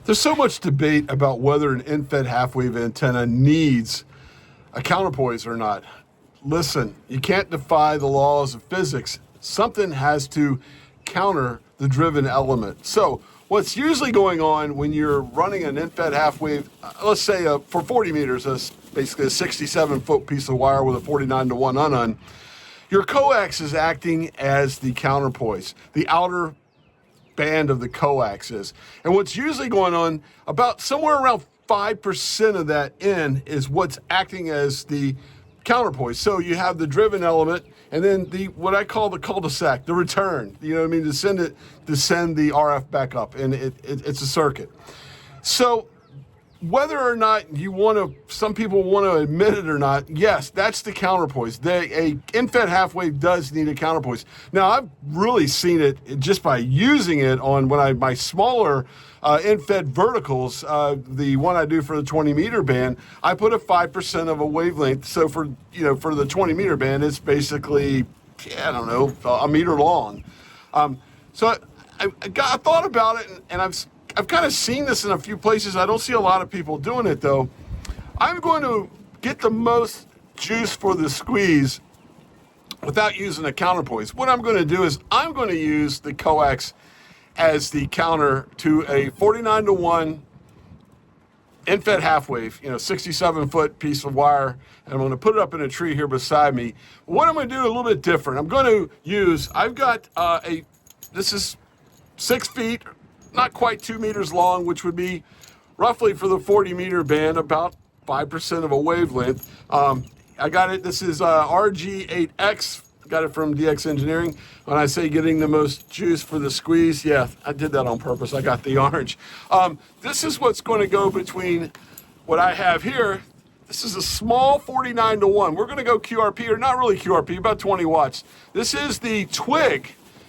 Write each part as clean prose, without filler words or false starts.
There's so much debate about whether an end-fed half-wave antenna needs a counterpoise or not. Listen, you can't defy the laws of physics. Something has to counter the driven element. So what's usually going on when you're running an end-fed half-wave, let's say for 40 meters, basically a 67-foot piece of wire with a 49-to-1 unun, your coax is acting as the counterpoise, the outer band of the coax is. And what's usually going on, about somewhere around 5% of that end is what's acting as the counterpoise. So you have the driven element and then what I call the cul-de-sac, the return, you know what I mean, to send the RF back up, and it's a circuit. So whether or not some people want to admit it or not, yes, that's the counterpoise. A end-fed half-wave does need a counterpoise. Now, I've really seen it just by using it on my smaller end-fed verticals, the one I do for the 20-meter band, I put a 5% of a wavelength. So for the 20-meter band, it's basically, a meter long. So I thought about it, and I've kind of seen this in a few places. I don't see a lot of people doing it, though. I'm going to get the most juice for the squeeze without using a counterpoise. What I'm going to do is I'm going to use the coax as the counter to a 49-to-1 end-fed half-wave, 67-foot piece of wire, and I'm going to put it up in a tree here beside me. What I'm going to do a little bit different. I'm going to use, this is 6 feet, not quite 2 meters long, which would be roughly for the 40-meter band, about 5% of a wavelength. I got it. This is RG8X. Got it from DX Engineering. When I say getting the most juice for the squeeze, yeah, I did that on purpose. I got the orange. This is what's going to go between what I have here. This is a small 49-to-1. We're going to go QRP, or not really QRP, about 20 watts. This is the TWIG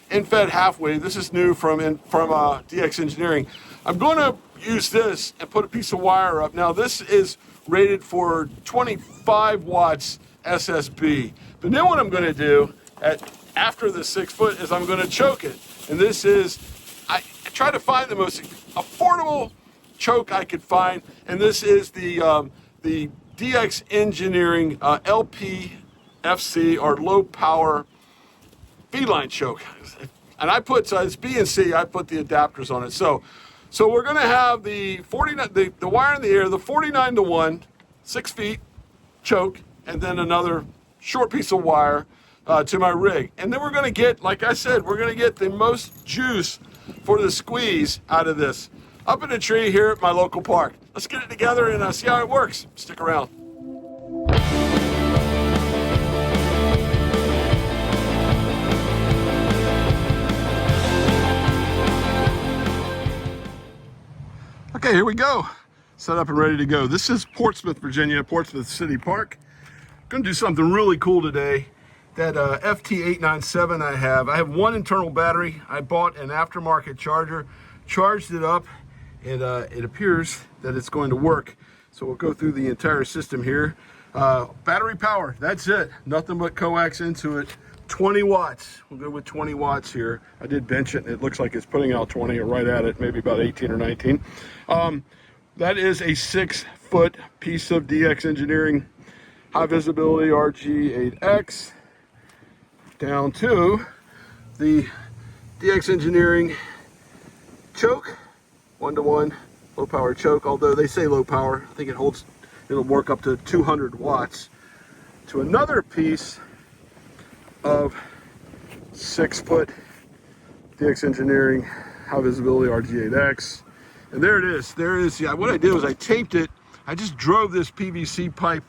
end-fed half-wave. This is new from DX Engineering. I'm going to use this and put a piece of wire up. Now, this is rated for 25 watts SSB. But then what I'm going to do after the 6 foot is I'm going to choke it. And this is, I try to find the most affordable choke I could find. And this is the DX Engineering LPFC, or low power feedline choke. And it's B and C, I put the adapters on it. So we're going to have the wire in the air, the 49-to-1, 6 feet choke, and then another short piece of wire to my rig. And then we're going to get, like I said, we're going to get the most juice for the squeeze out of this up in a tree here at my local park. Let's get it together and see how it works. Stick around. Okay, here we go. Set up and ready to go. This is Portsmouth, Virginia, Portsmouth City Park. Going to do something really cool today. That FT897 I have one internal battery. I bought an aftermarket charger, charged it up, and it appears that it's going to work. So we'll go through the entire system here. Battery power, that's it. Nothing but coax into it. 20 watts. We'll go with 20 watts here. I did bench it, and it looks like it's putting out 20 or right at it, maybe about 18 or 19. That is a 6-foot piece of DX Engineering high visibility RG8X down to the DX Engineering choke, 1-to-1 low power choke. Although they say low power, I think it'll work up to 200 watts, to another piece of 6-foot DX Engineering high visibility RG8X. And there it is. There it is. Yeah, what I did was I taped it. I just drove this PVC pipe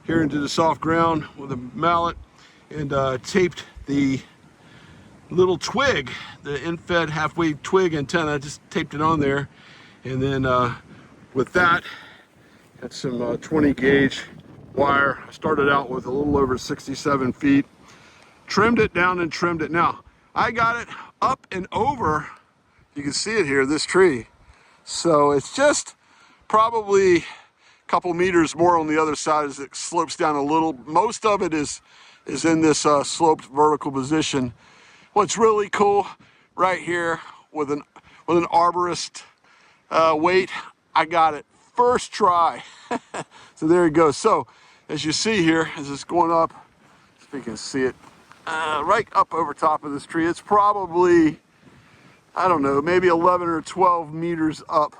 here into the soft ground with a mallet and taped the little twig, the end-fed half-wave twig antenna. Just taped it on there, and then with that, got some 20 gauge wire. I started out with a little over 67 feet, trimmed it down and trimmed it. Now I got it up and over, you can see it here, this tree. So it's just probably a couple meters more on the other side as it slopes down a little. Most of it is in this sloped vertical position. What's really cool right here with an arborist weight. I got it first try. So there you go. So as you see here, as it's going up, if you can see it, right up over top of this tree, it's probably, I don't know, maybe 11 or 12 meters up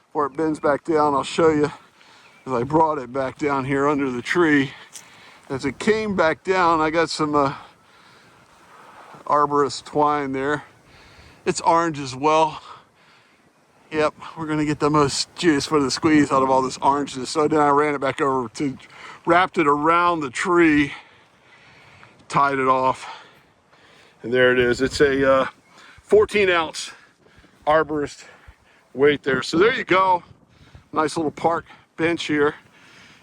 before it bends back down. I'll show you as I brought it back down here under the tree. As it came back down, I got some arborist twine there. It's orange as well. Yep, we're gonna get the most juice for the squeeze out of all this orangeness. So then I ran it back over to, wrapped it around the tree, tied it off, and there it is. It's a 14-ounce arborist weight there. So there you go. Nice little park bench here.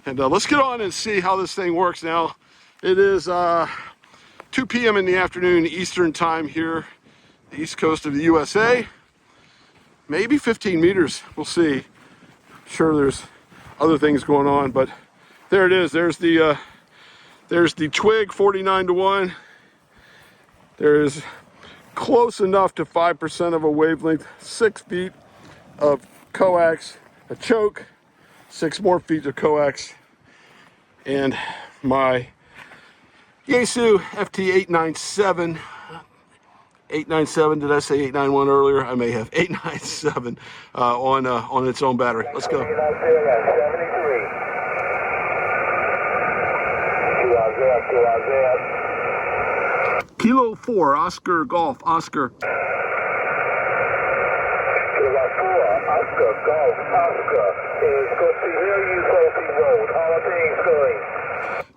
And let's get on and see how this thing works now. It is 2 p.m. in the afternoon Eastern time here, the east coast of the USA. Maybe 15 meters, we'll see. I'm sure there's other things going on, but there it is. There's the TWIG 49-to-1. There is close enough to 5% of a wavelength, 6 feet of coax, a choke, 6 more feet of coax, and my Yaesu FT897. 897, did I say 891 earlier? I may have. 897 on its own battery. Let's go. Kilo 4, Oscar Golf, Oscar. Kilo 4, Oscar Golf, Oscar. It's good to hear you, Sophie Road. How are things going?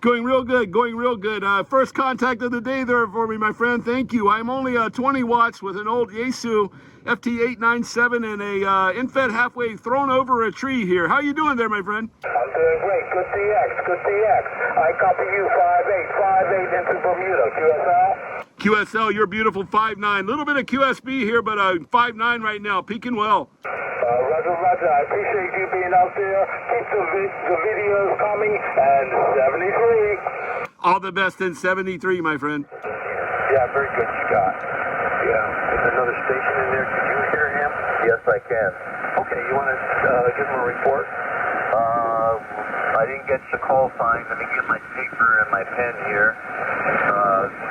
Going real good, going real good. First contact of the day there for me, my friend. Thank you. I'm only 20 watts with an old Yaesu FT897 and a infed halfway thrown over a tree here. How you doing there, my friend? I'm doing great. Good TX, good TX. I copy you 58 into Bermuda. QSL? QSL, you're beautiful 5'9". Little bit of QSB here, but 5'9" right now. Peaking well. Roger, Roger. I appreciate you being out there. Keep the videos coming. And 73. All the best in 73, my friend. Yeah, very good, Scott. Yeah, there's another station in there. Can you hear him? Yes, I can. Okay, you want to give him a report? I didn't get your call sign. Let me get my paper and my pen here.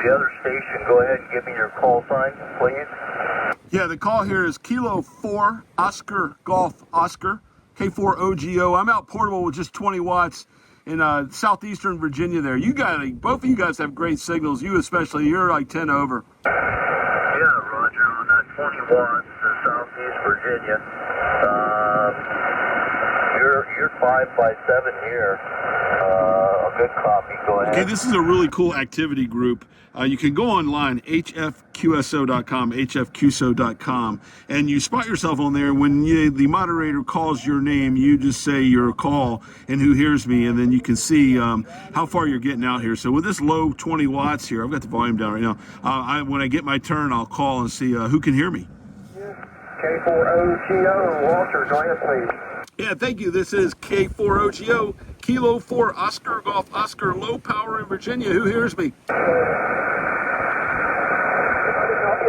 The other station, go ahead and give me your call sign, please. Yeah, the call here is Kilo 4, Oscar Golf, Oscar, K4OGO. I'm out portable with just 20 watts in southeastern Virginia there. You got both of you guys have great signals. You especially, you're like 10 over. Yeah, Roger, on that 20 watts in southeast Virginia. You're 5 by 7 here. A good copy. Go ahead. Okay, this is a really cool activity group. You can go online, hfqso.com, hfqso.com, and you spot yourself on there. When the moderator calls your name, you just say your call and who hears me, and then you can see how far you're getting out here. So with this low 20 watts here, I've got the volume down right now. When I get my turn, I'll call and see who can hear me. K4OGO, Walter, go ahead, please. Yeah, thank you. This is K4OGO, Kilo 4, Oscar Golf, Oscar, low power in Virginia. Who hears me?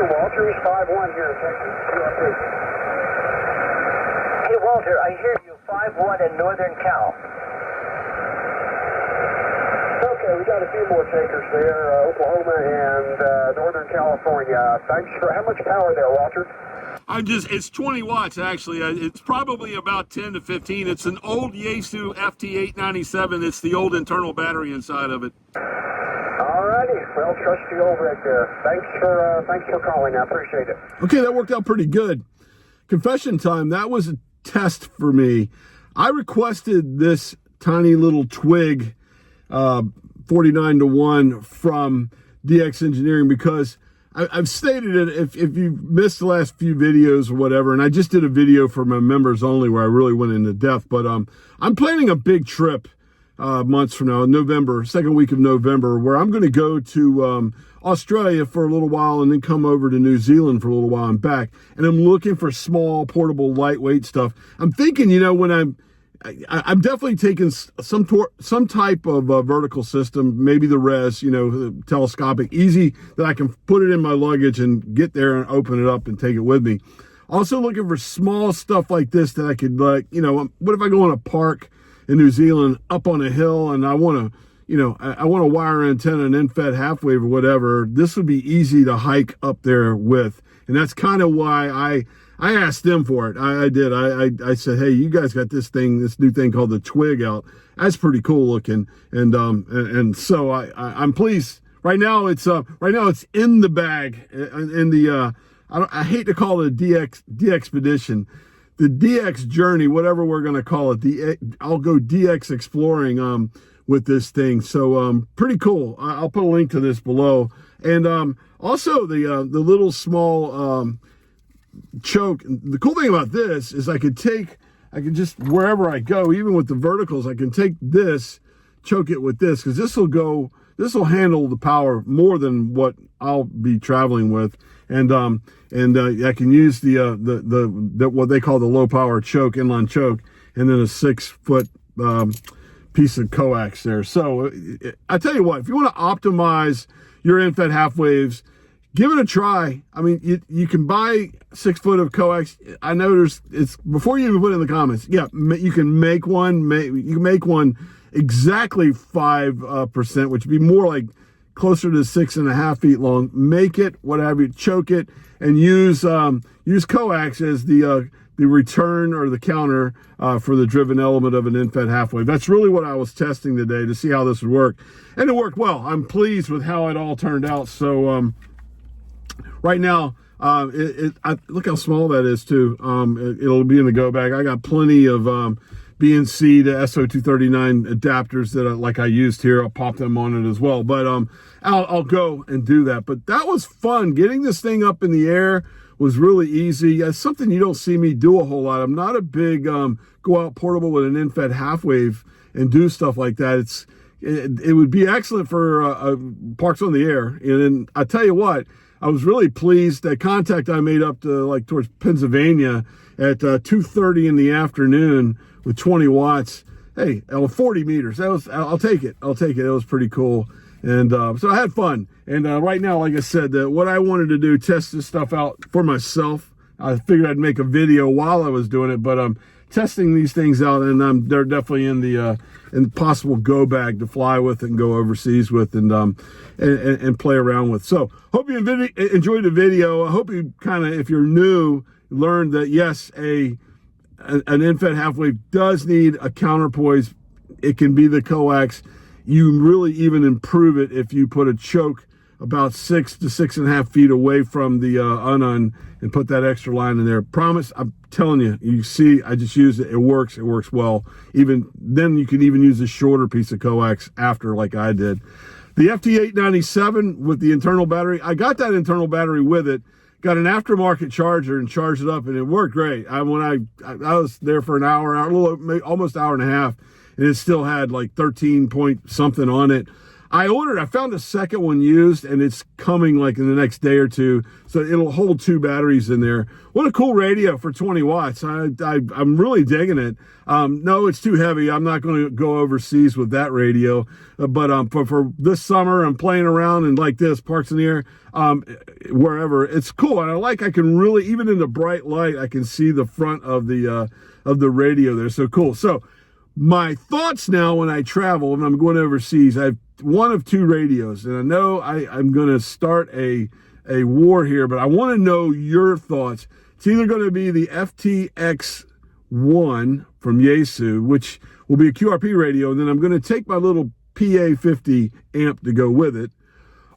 Walter is 5-1 here. Hey, Walter, I hear you 5-1 in Northern Cal. Okay, we got a few more takers there, Oklahoma and Northern California. Thanks for how much power there, Walter? It's 20 watts actually. It's probably about 10 to 15. It's an old Yaesu FT897. It's the old internal battery inside of it. Alrighty, well, trusty old Rick. Thanks for calling. I appreciate it. Okay, that worked out pretty good. Confession time. That was a test for me. I requested this tiny little TWIG 49-to-1 from DX Engineering because I've stated it, if you've missed the last few videos or whatever, and I just did a video for my members only where I really went into depth, but I'm planning a big trip months from now, November, second week of November, where I'm going to go to Australia for a little while and then come over to New Zealand for a little while and back. And I'm looking for small, portable, lightweight stuff. I'm thinking, when I'm definitely taking some type of vertical system, maybe the res, telescopic, easy that I can put it in my luggage and get there and open it up and take it with me. Also looking for small stuff like this that I could, like, you know, what if I go in a park in New Zealand up on a hill and I want to, you know, I want a wire antenna, an end-fed half wave or whatever. This would be easy to hike up there with. And that's kind of why I asked them for it. I did. I said, hey, you guys got this new thing called the TWIG out. That's pretty cool looking. And so I'm pleased. Right now it's in the bag, in the I hate to call it a DXpedition, the DX journey, whatever we're going to call it. I'll go DX exploring with this thing. So pretty cool. I'll put a link to this below. And also the little small choke. The cool thing about this is I could just, wherever I go, even with the verticals, I can take this, choke it with this, because this will handle the power more than what I'll be traveling with. And I can use the what they call the low power choke, inline choke, and then a 6-foot piece of coax there. So I tell you what, if you want to optimize your end-fed half waves, give it a try. I mean, you can buy 6 foot of coax. I know it's before you even put it in the comments. Yeah, you can make one. You can make one exactly 5%, which would be more like closer to 6.5 feet long. Make it, whatever, choke it, and use coax as the return or the counter for the driven element of an end-fed half wave. That's really what I was testing today to see how this would work, and it worked well. I'm pleased with how it all turned out. So right now, look how small that is too. It'll be in the go bag. I got plenty of BNC to SO239 adapters that like I used here. I'll pop them on it as well. But I'll go and do that. But that was fun. Getting this thing up in the air was really easy. It's something you don't see me do a whole lot. I'm not a big go out portable with an end-fed half wave and do stuff like that. It would be excellent for parks on the air. And I tell you what, I was really pleased that contact I made up to like towards Pennsylvania at 2:30 in the afternoon with 20 watts. Hey, 40 meters. I'll take it. I'll take it. It was pretty cool. And so I had fun. And right now, like I said, what I wanted to do, test this stuff out for myself. I figured I'd make a video while I was doing it, but I'm testing these things out, and they're definitely in the possible go bag to fly with and go overseas with and play around with. So hope you enjoyed the video. I hope you kind of, if you're new, learned that yes, an end-fed half wave does need a counterpoise. It can be the coax. You really even improve it if you put a choke about 6 to 6.5 feet away from the unun and put that extra line in there. Promise, I'm telling you, you see, I just used it. It works well. Even then, you can even use a shorter piece of coax after, like I did. The FT897 with the internal battery, I got that internal battery with it. Got an aftermarket charger and charged it up, and it worked great. I was there for an hour, almost hour and a half, and it still had like 13 point something on it. I found a second one used, and it's coming like in the next day or two, so it'll hold 2 batteries in there. What a cool radio for 20 watts. I'm really digging it. No, it's too heavy. I'm not going to go overseas with that radio, but for this summer, I'm playing around and like this, parks in the air, wherever. It's cool, and I can really, even in the bright light, I can see the front of the radio there. So cool. So my thoughts now when I travel and I'm going overseas, I have one of 2 radios, and I know I'm going to start a war here, but I want to know your thoughts. It's either going to be the FTX1 from Yaesu, which will be a QRP radio, and then I'm going to take my little PA50 amp to go with it,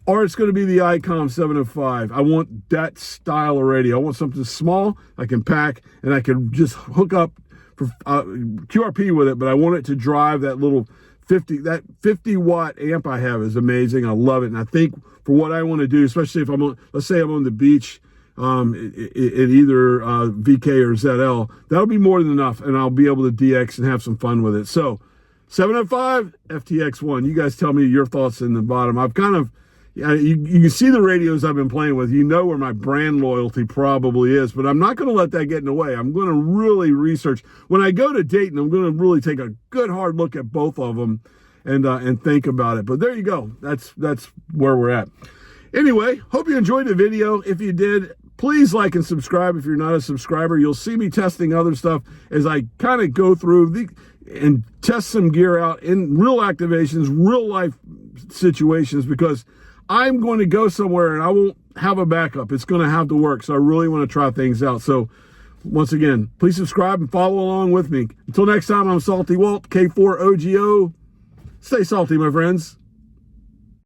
or it's going to be the ICOM 705. I want that style of radio. I want something small I can pack, and I can just hook up for QRP with it, but I want it to drive that little 50 watt amp I have is amazing. I love it. And I think for what I want to do, especially if let's say I'm on the beach in either VK or ZL, that'll be more than enough, and I'll be able to DX and have some fun with it. So 705 FTX1, you guys tell me your thoughts in the bottom. I've kind of, you can see the radios I've been playing with. You know where my brand loyalty probably is, but I'm not going to let that get in the way. I'm going to really research. When I go to Dayton, I'm going to really take a good hard look at both of them and think about it. But there you go. That's where we're at. Anyway, hope you enjoyed the video. If you did, Please like and subscribe if you're not a subscriber. You'll see me testing other stuff as I kind of go through and test some gear out in real activations, real life situations, because I'm going to go somewhere and I won't have a backup. It's going to have to work. So I really want to try things out. So once again, please subscribe and follow along with me. Until next time, I'm Salty Walt, K4OGO. Stay salty, my friends.